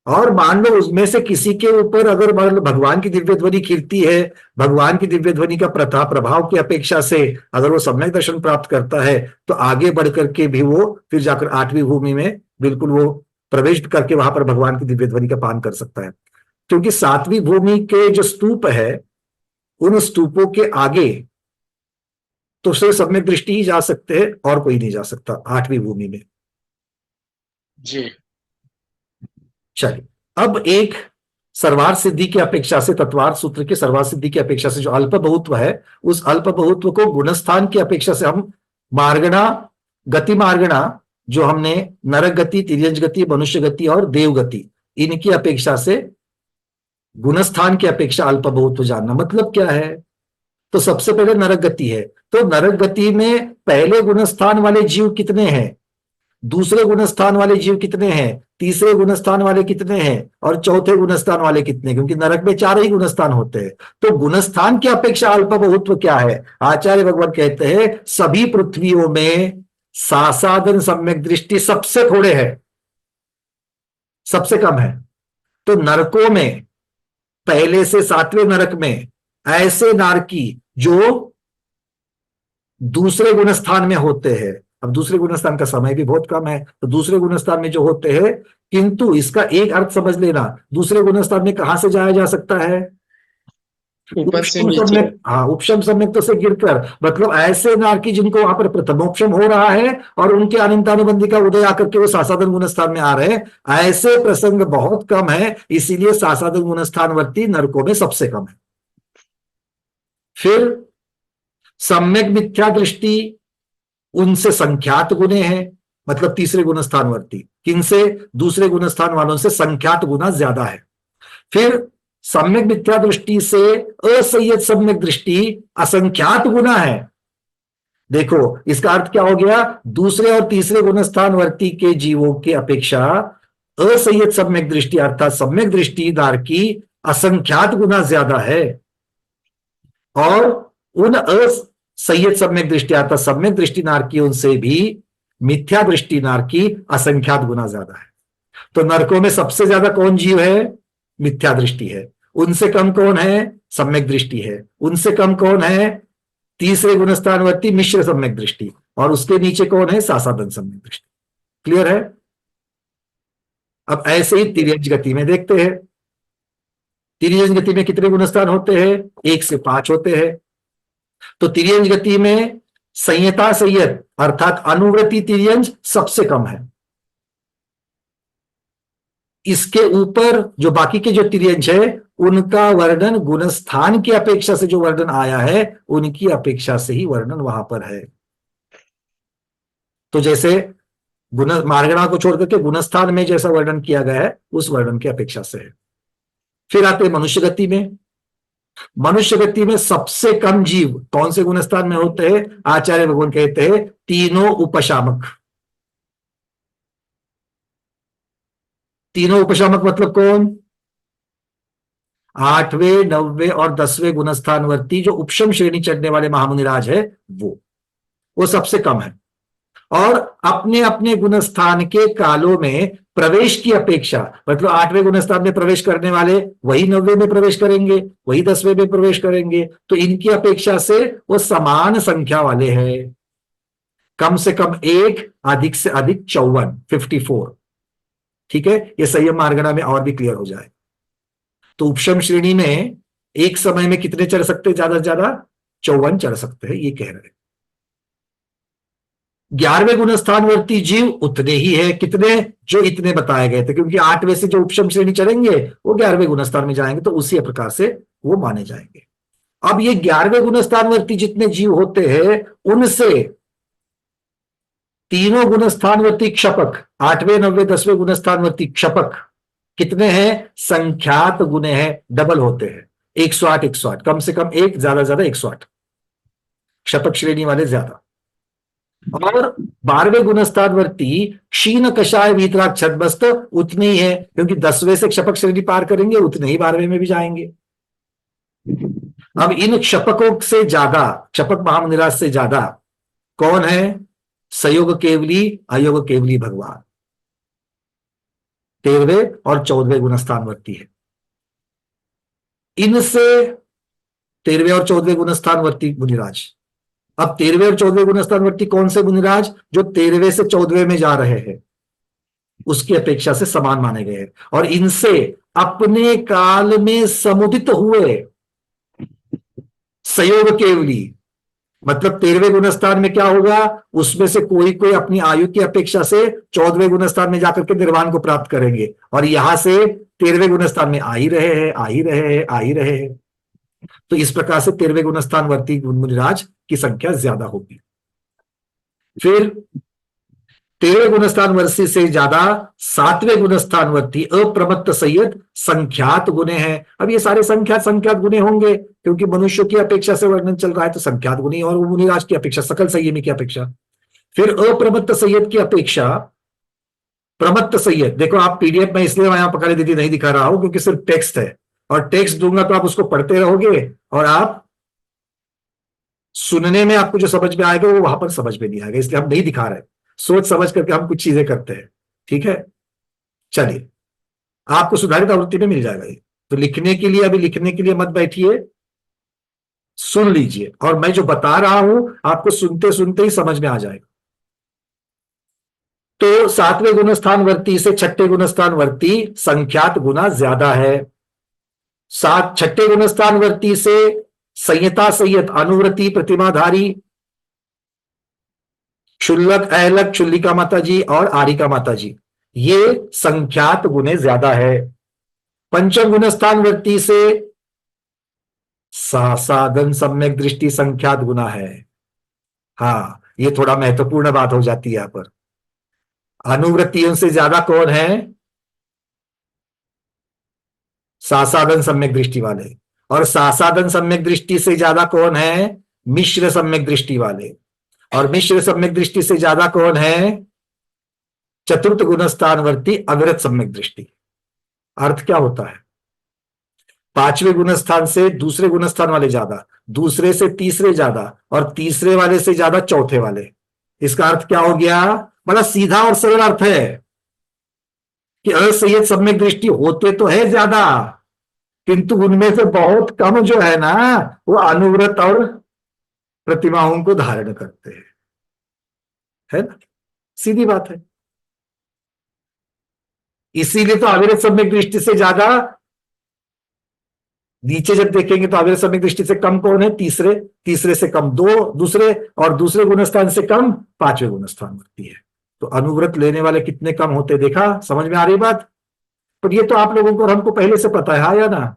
और मान लो उसमें से किसी के ऊपर अगर मान लो भगवान की दिव्य ध्वनि खिलती है, भगवान की दिव्य ध्वनि का प्रथा प्रभाव की अपेक्षा से अगर वो सम्यक दर्शन प्राप्त करता है, तो आगे बढ़ करके भी वो फिर जाकर 8वीं भूमि में बिल्कुल वो प्रवेश करके वहां पर भगवान की दिव्य ध्वनि का पान कर सकता है। क्योंकि 7वीं भूमि के जो स्तूप है, उन स्तूपों के आगे तो सिर्फ सम्यक दृष्टि ही जा सकते हैं, और कोई नहीं जा सकता 8वीं भूमि में। जी। चलिए, अब एक सर्वार्थ सिद्धि की अपेक्षा से, तत्वार्थ सूत्र के सर्वार्थ सिद्धि की अपेक्षा से जो अल्प बहुत्व है, उस अल्प बहुत्व को गुणस्थान की अपेक्षा से हम मार्गणा, गति मार्गणा, जो हमने नरक गति, तिर्यंज गति, मनुष्य गति और देव गति, इनकी अपेक्षा से गुणस्थान की अपेक्षा अल्प बहुत्व जानना मतलब क्या है। तो सबसे पहले नरक गति है, तो नरक गति में पहले गुणस्थान वाले जीव कितने हैं, दूसरे गुणस्थान वाले जीव कितने हैं, तीसरे गुणस्थान वाले कितने हैं, और चौथे गुणस्थान वाले कितने, क्योंकि नरक में 4 ही गुणस्थान होते हैं। तो गुणस्थान की अपेक्षा अल्प बहुत्व क्या है। आचार्य भगवान कहते हैं सभी पृथ्वियों में सासादन सम्यक दृष्टि सबसे थोड़े है, सबसे कम है। तो नरकों में पहले से 7वें नरक में ऐसे नारकी जो दूसरे गुणस्थान में होते हैं, अब दूसरे गुणस्थान का समय भी बहुत कम है, तो दूसरे गुणस्थान में जो होते हैं, किंतु इसका एक अर्थ समझ लेना, दूसरे गुणस्थान में कहां से जाया जा सकता है, ऊपर से उपशम नीचे। सम्यक, हाँ, उपशम सम्यक तो से गिरकर, मतलब ऐसे नारकी जिनको वहां पर प्रथमोपशम हो रहा है और उनके अनंतानुबंधी का उदय आकर के वो सासादन गुणस्थान में आ रहे हैं, ऐसे प्रसंग बहुत कम है, इसीलिए सासादन गुणस्थानवर्ती नरकों में सबसे कम है। फिर सम्यक मिथ्या दृष्टि, उनसे संख्यात गुणे हैं, मतलब तीसरे गुणस्थानवर्ती, किनसे, दूसरे गुणस्थान वालों से संख्यात गुना ज्यादा है। फिर सम्यक मिथ्या दृष्टि से असंयत सम्यक दृष्टि असंख्यात गुना है। देखो इसका अर्थ क्या हो गया, दूसरे और तीसरे गुणस्थानवर्ती के जीवों की अपेक्षा असंयत सम्यक दृष्टि अर्थात सम्यक दृष्टि नारकी असंख्यात गुना ज्यादा है, और उन असंयत सम्यक दृष्टि अर्थात सम्यक दृष्टि नारकियों से भी मिथ्या दृष्टि नारकी असंख्यात गुना ज्यादा है। तो नरकों में सबसे ज्यादा कौन जीव है, मिथ्या दृष्टि है। उनसे कम कौन है, सम्यक दृष्टि है। उनसे कम कौन है, तीसरे गुणस्थानवर्ती मिश्र सम्यक दृष्टि, और उसके नीचे कौन है, सासादन सम्यक दृष्टि। क्लियर है। अब ऐसे ही तिर्यंज गति में देखते हैं, तिर्यंज गति में कितने गुणस्थान होते हैं, 1 से 5 होते हैं। तो तिर्यंज गति में संयता संयत अर्थात अनुवृत्ति तिर्यंज सबसे कम है। इसके ऊपर जो बाकी के जो तिर्यंज है, उनका वर्णन गुणस्थान की अपेक्षा से जो वर्णन आया है, उनकी अपेक्षा से ही वर्णन वहां पर है। तो जैसे गुण मार्गणा को छोड़ करके गुणस्थान में जैसा वर्णन किया गया है, उस वर्णन की अपेक्षा से है। फिर आते हैं मनुष्य गति में। मनुष्य व्यक्ति में सबसे कम जीव कौन से गुणस्थान में होते हैं? आचार्य भगवान कहते हैं तीनों उपशामक। तीनों उपशामक मतलब कौन? 8वें 9वें और 10वें गुणस्थानवर्ती जो उपशम श्रेणी चढ़ने वाले महामुनिराज है वो सबसे कम है। और अपने अपने गुणस्थान के कालों में प्रवेश की अपेक्षा, मतलब 8वें गुणस्थान में प्रवेश करने वाले वही 9वें में प्रवेश करेंगे, वही 10वें में प्रवेश करेंगे, तो इनकी अपेक्षा से वो समान संख्या वाले हैं। कम से कम 1, अधिक से अधिक 54, 54। ठीक है, ये संयम मार्गणा में और भी क्लियर हो जाए। तो उपशम श्रेणी में एक समय में कितने चढ़ सकते हैं? ज्यादा से ज्यादा 54 चढ़ सकते हैं, ये कह रहे हैं। 11वें गुणस्थानवर्ती जीव उतने ही है, कितने? जो इतने बताए गए थे, क्योंकि 8वें से जो उपशम श्रेणी चढ़ेंगे वो 11वें गुणस्थान में जाएंगे, तो उसी प्रकार से वो माने जाएंगे। अब ये 11वें गुणस्थानवर्ती जितने जीव होते हैं उनसे तीनों गुणस्थानवर्ती क्षपक, 8वें 9वें 10वें गुणस्थानवर्ती क्षपक कितने हैं? संख्यात गुणे हैं, डबल होते हैं। 108 108, कम से कम एक, ज्यादा से ज्यादा 108 क्षपक श्रेणी वाले ज्यादा। और 12वें गुणस्थानवर्ती क्षीण कषाय वीतराग छदबस्त उतने ही है, क्योंकि 10वें से क्षपक श्रेणी पार करेंगे उतने ही 12वें में भी जाएंगे। अब इन क्षपकों से ज्यादा, क्षपक महामुनिराज से ज्यादा कौन है? सयोग केवली, अयोग केवली भगवान 13वें और 14वें गुणस्थानवर्ती है। इनसे 13वें और 14वें गुणस्थानवर्ती मुनिराज, अब 13वें और 14वें गुणस्थानवर्ती कौन से मुनिराज? जो 13वें से 14वें में जा रहे हैं उसकी अपेक्षा से समान माने गए हैं। और इनसे अपने काल में समुदित हुए सयोग केवली, मतलब 13वें गुणस्थान में क्या होगा? उसमें से कोई कोई अपनी आयु की अपेक्षा से 14वें गुणस्थान में जाकर के निर्वाण को प्राप्त करेंगे, और यहां से 13वें गुणस्थान में आ ही रहे हैं, आ ही रहे हैं, आ ही रहे हैं। तो इस प्रकार से 13वें गुणस्थानवर्ती मुनिराज की संख्या ज्यादा होगी। फिर 13वें गुणस्थानवर्ती से ज्यादा 7वें गुणस्थानवर्ती अप्रमत्त संयत संख्यात गुणे हैं। अब ये सारे संख्यात गुणे होंगे, क्योंकि मनुष्य की अपेक्षा से वर्णन चल रहा है, तो संख्यात गुणी और मुनिराज की अपेक्षा, सकल संयमी की अपेक्षा। फिर अप्रमत्त संयत की अपेक्षा प्रमत्त संयत, देखो आप पीडीएफ में इसलिए यहां पकड़े दीदी नहीं दिखा रहा हूं क्योंकि सिर्फ टेक्स्ट है, और टेक्स्ट दूंगा तो आप उसको पढ़ते रहोगे और आप सुनने में आपको जो समझ में आएगा वो वहां पर समझ में नहीं आएगा, इसलिए हम नहीं दिखा रहे, सोच समझ करके हम कुछ चीजें करते हैं। ठीक है, चलिए, आपको सुधारित आवृत्ति में मिल जाएगा ये। तो लिखने के लिए, अभी लिखने के लिए मत बैठिए, सुन लीजिए, और मैं जो बता रहा हूं आपको सुनते सुनते ही समझ में आ जाएगा। तो 7वें गुणस्थानवर्ती से 6ठे गुणस्थानवर्ती संख्यात गुना ज्यादा है। 6ठे गुणस्थानवर्ती से संयता संयत अनुवृत्ति प्रतिमाधारी क्षुल्लक अहलक क्षुल्लिका माता जी और आरिका माता जी, ये संख्यात गुणे ज्यादा है। पंचम गुणस्थानवर्ती से साधन सम्यक दृष्टि संख्यात गुना है। हाँ, ये थोड़ा महत्वपूर्ण बात हो जाती है यहां पर। अनुवृत्तियों से ज्यादा कौन है? साधन सम्यक दृष्टि वाले। और साधन सम्यक दृष्टि से ज्यादा कौन है? मिश्र सम्यक दृष्टि वाले। और मिश्र सम्यक दृष्टि से ज्यादा कौन है? चतुर्थ गुणस्थानवर्ती अविरत सम्यक दृष्टि। अर्थ क्या होता है? 5वें गुणस्थान से दूसरे गुणस्थान वाले ज्यादा, दूसरे से तीसरे ज्यादा, और तीसरे वाले से ज्यादा चौथे वाले। इसका अर्थ क्या हो गया? बड़ा सीधा और सरल अर्थ है कि असंयत सम्यक दृष्टि होते तो है ज्यादा, किंतु उनमें से बहुत कम जो है ना वो अनुव्रत और प्रतिमाओं को धारण करते हैं, है ना? सीधी बात है। इसीलिए तो अविरत सम्यक दृष्टि से ज्यादा, नीचे जब देखेंगे तो अविरत सम्यक दृष्टि से कम कौन है? तीसरे, तीसरे से कम दो दूसरे, और दूसरे गुणस्थान से कम 5वें गुणस्थान वर्ती है। तो अनुव्रत लेने वाले कितने कम होते, देखा? समझ में आ रही बात? पर ये तो आप लोगों को और हमको पहले से पता है, हाँ या ना?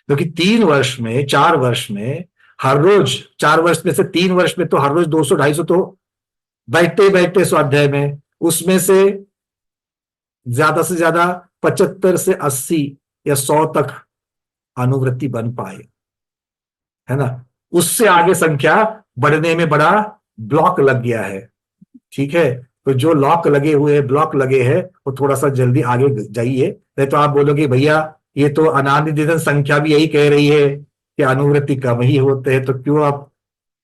क्योंकि 3 वर्ष में, 4 वर्ष में हर रोज, 4 वर्ष में से 3 वर्ष में तो हर रोज 200-250 तो बैठते बैठते स्वाध्याय में, उसमें से ज्यादा 75 से 80 या 100 तक अनुवृत्ति बन पाए, है ना। उससे आगे संख्या बढ़ने में बड़ा ब्लॉक लग गया है, ठीक है। तो जो लॉक लगे हुए ब्लॉक लगे हैं वो थोड़ा सा जल्दी आगे जाइए, नहीं तो आप बोलोगे भैया ये तो अनादिनिधन संख्या भी यही कह रही है कि अनुवृत्ति कम ही होते हैं, तो क्यों आप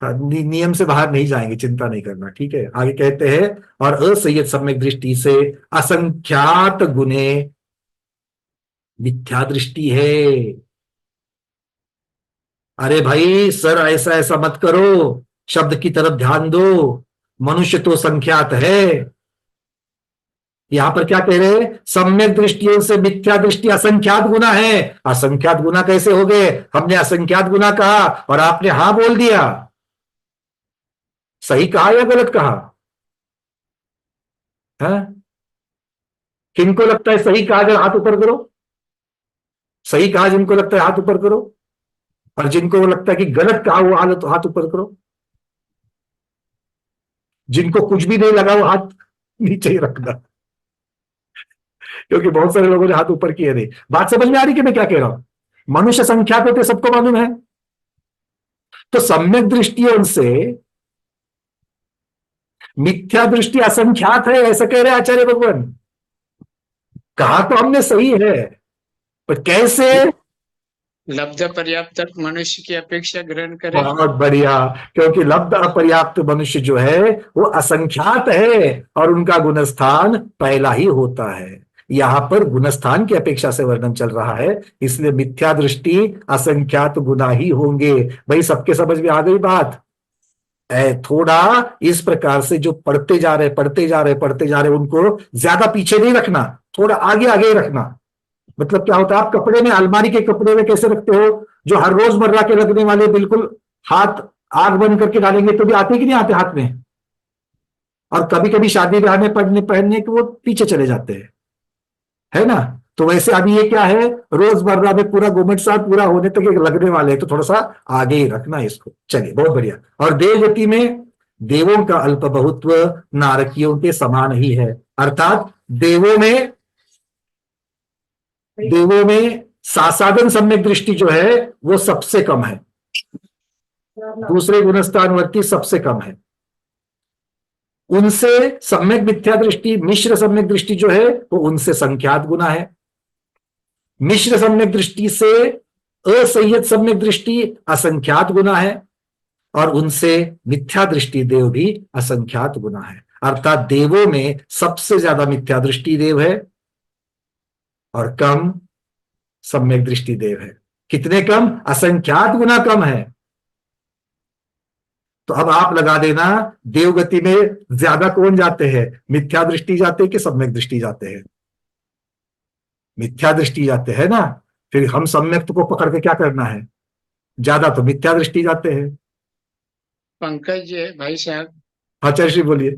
नियम से बाहर नहीं जाएंगे, चिंता नहीं करना, ठीक है। आगे कहते हैं और असंयत सम्यक दृष्टि से असंख्यात गुणे मिथ्या दृष्टि है। अरे भाई सर ऐसा ऐसा मत करो, शब्द की तरफ ध्यान दो, मनुष्य तो संख्यात है। यहां पर क्या कह रहे हैं, सम्यक दृष्टियों से मिथ्या दृष्टि असंख्यात गुना है। असंख्यात गुना कैसे हो गए, हमने असंख्यात गुना कहा और आपने हां बोल दिया। सही कहा या गलत कहा है? किनको लगता है सही कहा, अगर हाथ ऊपर करो। सही कहा जिनको लगता है हाथ ऊपर करो, और जिनको लगता है कि गलत कहा वो हाथ ऊपर करो। जिनको कुछ भी नहीं लगा वो हाथ नीचे ही रखना, क्योंकि बहुत सारे लोगों ने हाथ ऊपर किए नहीं। बात समझ में आ रही कि मैं क्या कह रहा हूं। मनुष्य संख्यात होते सबको मालूम है। तो सम्यक दृष्टियों से मिथ्या दृष्टि असंख्यात है, ऐसा कह रहे आचार्य भगवान। कहा तो हमने सही है, पर कैसे। लब्ध पर्याप्त मनुष्य की अपेक्षा ग्रहण करें। बहुत बढ़िया, क्योंकि लब्ध अपर्याप्त मनुष्य जो है वो असंख्यात है और उनका गुणस्थान पहला ही होता है। यहां पर गुणस्थान की अपेक्षा से वर्णन चल रहा है, इसलिए मिथ्या दृष्टि असंख्यात गुना ही होंगे। भाई सबके समझ में आ गई बात। थोड़ा इस प्रकार से जो पढ़ते जा रहे पढ़ते जा रहे उनको ज्यादा पीछे नहीं रखना, थोड़ा आगे आगे ही रखना। मतलब क्या होता है, आप कपड़े में अलमारी के कपड़े में कैसे रखते हो, जो हर रोजमर्रा के लगने वाले बिल्कुल हाथ आग बंद करके डालेंगे तो भी आते कि नहीं आते हाथ में, और कभी कभी शादी ब्याह में पहनने के वो पीछे चले जाते हैं, है ना। तो वैसे अभी ये क्या है, रोजमर्रा में पूरा घुमट साथ पूरा होने तक एक लगने वाले हैं, तो थोड़ा सा आगे ही रखना इसको। चलिए बहुत बढ़िया। और देवगति में देवों का अल्प बहुत्व नारकियों के समान ही है, अर्थात देवों में सासाधन सम्यक दृष्टि जो है वो सबसे कम है, दूसरे गुणस्थानवर्ती सबसे कम है। उनसे सम्यक मिथ्या दृष्टि मिश्र सम्यक दृष्टि जो है वो उनसे संख्यात गुना है। मिश्र सम्यक दृष्टि से असंयत सम्यक दृष्टि असंख्यात गुना है, और उनसे मिथ्या दृष्टि देव भी असंख्यात गुना है। अर्थात देवों में सबसे ज्यादा मिथ्या दृष्टि देव है और कम सम्यक दृष्टि देव है। कितने कम, असंख्यात गुना कम है। तो अब आप लगा देना, देवगति में ज्यादा कौन जाते हैं, मिथ्या दृष्टि जाते हैं कि सम्यक दृष्टि जाते हैं। मिथ्या दृष्टि जाते हैं ना, फिर हम सम्यक को पकड़ के क्या करना है, ज्यादा तो मिथ्या दृष्टि जाते हैं। पंकज भाई साहब, आचार्य श्री बोलिए।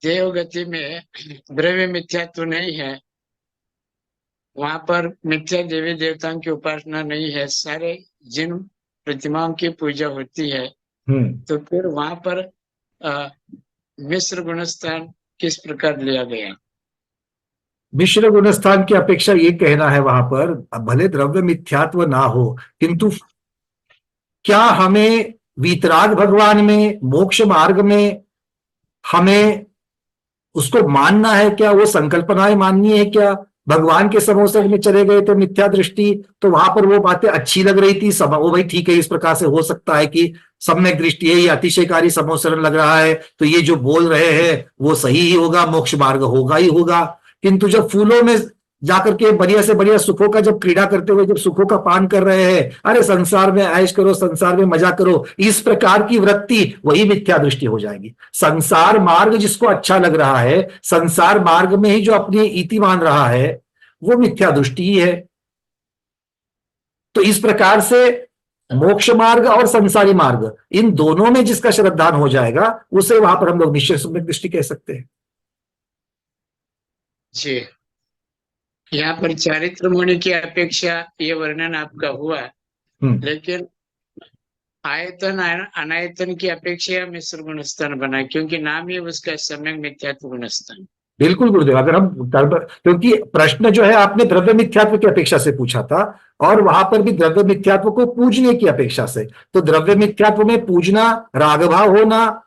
देवगति में द्रव्य मिथ्यात्व नहीं है, वहां पर मिथ्या देवी देवताओं की उपासना नहीं है, सारे जिन प्रतिमाओं की पूजा होती है, तो फिर वहां पर मिश्र गुणस्थान किस प्रकार लिया गया। मिश्र गुणस्थान की अपेक्षा ये कहना है वहां पर, भले द्रव्य मिथ्यात्व ना हो, किंतु क्या हमें वीतराग भगवान में, मोक्ष मार्ग में हमें उसको मानना है क्या, वो संकल्पनाएं माननी है क्या। भगवान के समोसर में चले गए तो मिथ्या दृष्टि, तो वहां पर वो बातें अच्छी लग रही थी, सब वो भाई ठीक है, इस प्रकार से हो सकता है कि सम्यक दृष्टि है, ये अतिशयकारी समोसरण लग रहा है, तो ये जो बोल रहे हैं वो सही ही होगा, मोक्ष मार्ग होगा ही होगा। किंतु जब फूलों में जाकर के बढ़िया से बढ़िया सुखों का जब क्रीड़ा करते हुए जब सुखों का पान कर रहे हैं, अरे संसार में ऐश करो, संसार में मजा करो, इस प्रकार की वृत्ति, वही मिथ्या दृष्टि हो जाएगी। संसार मार्ग जिसको अच्छा लग रहा है, संसार मार्ग में ही जो अपनी इति मान रहा है, वो मिथ्या दृष्टि ही है। तो इस प्रकार से मोक्ष मार्ग और संसारी मार्ग, इन दोनों में जिसका श्रद्धान हो जाएगा उसे वहां पर हम लोग निश्चय सम्यक दृष्टि कह सकते हैं। जी, यहाँ पर चारित्र मुनि की अपेक्षा ये वर्णन आपका हुआ, लेकिन आयतन अनायतन की अपेक्षा मिश्र गुणस्थान बना, क्योंकि नाम ही उसका सम्यक मिथ्यात्व गुणस्थान। बिल्कुल गुरुदेव, अगर हम क्योंकि प्रश्न जो है आपने द्रव्य मिथ्यात्व की अपेक्षा से पूछा था, और वहां पर भी द्रव्य मिथ्यात्व को पूजने की अपेक्षा से, तो द्रव्य मिथ्यात्व में पूजना, रागभाव होना,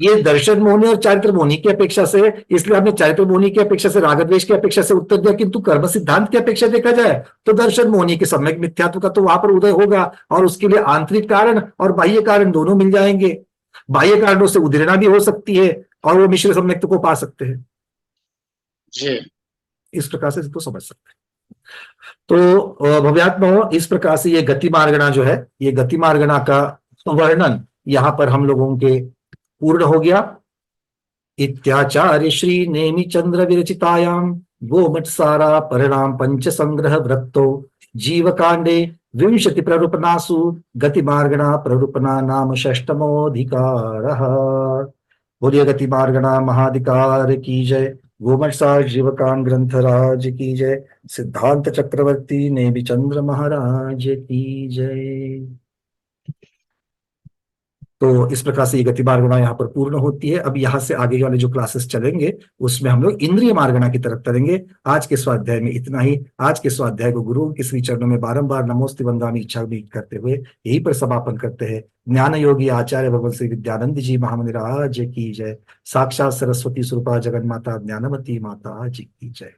ये दर्शन मोहनी और चारित्र मोहनी की अपेक्षा से, इसलिए हमने चारित्र मोहनी की अपेक्षा से, रागद्वेष की अपेक्षा से उत्तर दिया। किंतु कर्म सिद्धांत की अपेक्षा देखा जाए तो दर्शन मोहनी के सम्यक मिथ्यात्व का तो वहां पर उदय होगा, और उसके लिए आंतरिक कारण और बाह्य कारण दोनों मिल जाएंगे। बाह्य कारणों से उद्रेना भी हो सकती है, और वो मिश्र सम्यक्त को पा सकते हैं जी। इस प्रकार से इसको समझ सकते हैं। तो भव्यात्मा, इस प्रकार से ये गति मार्गणा जो है, ये गति मार्गणा का वर्णन यहां पर हम लोगों के पूर्ण हो गया। इत्याचार्य श्री नेमि चंद्र विरचितायाम गोमठ सारा परिणाम पंच संग्रह वृत्तो जीव कांडे विंशति प्ररूपणासु गति मार्गणा प्ररूपणा नाम षष्टमोधिकारः। बोलिए गति मार्गणा महाधिकार की जय, गोमठ सार जीवकांड ग्रंथराज की जय, सिद्धांत चक्रवर्ती नेमि चंद्र महाराज की जय। तो इस प्रकार से ये गति मार्गणा यहाँ पर पूर्ण होती है। अब यहाँ से आगे वाले जो क्लासेस चलेंगे उसमें हम लोग इंद्रिय मार्गणा की तरफ चलेंगे। आज के स्वाध्याय में इतना ही। आज के स्वाध्याय को गुरु के श्री चरणों में बारंबार नमोस्तु वंदनामि इच्छा करते हुए यहीं पर समापन करते हैं। ज्ञान योगी आचार्य भगवान श्री विद्यानंद जी महामंदिराज की जय। साक्षात सरस्वती स्वरूपा जगन्माता ज्ञानवती माता जी की जय।